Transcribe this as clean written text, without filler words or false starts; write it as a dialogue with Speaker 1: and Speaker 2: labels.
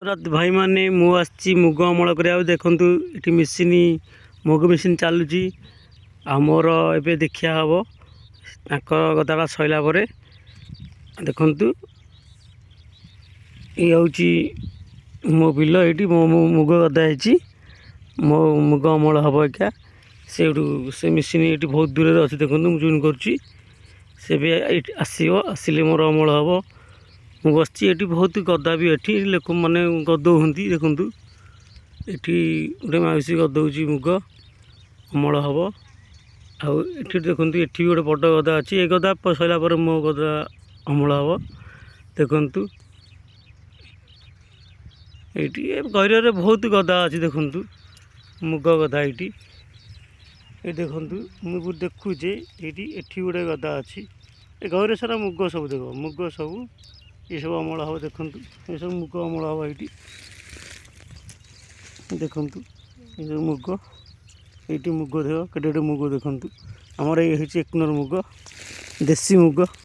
Speaker 1: भाई मैंने मुझे मुग अमल करा देखूँ ये मेसीन मुग मेसीन चलुची आमर ए देखा हम गदाटा सरला देखु ये हूँ मो बिल ये मो मुग गदा मो मुग अमल हम एका से मेसीन ये बहुत दूर अच्छे देखो मुझे जून करुँची आसले मोर अमल हम मु बस ये बहुत गदा भी ये लोक मैंने गदौं देखु ये गोटे मौसी गदौची मुग अमल हम आठ देखु ये गोटे बड़ गदा अच्छी ये गदा सरला मो गदा अमल हम देखु ये गैर बहुत गदा अच्छी देखु मुग गदा ये देखु मुझे देखुचे ये गोटे गदा अच्छी ये गैर सारा मुग सब देख मुग सब ये सब अमल हम देखु ये सब मुग अमल हम ये देखु ये सब मुग ये मुग देख के मुग देखु आमर ये 1 नंबर मुग देसी मुग।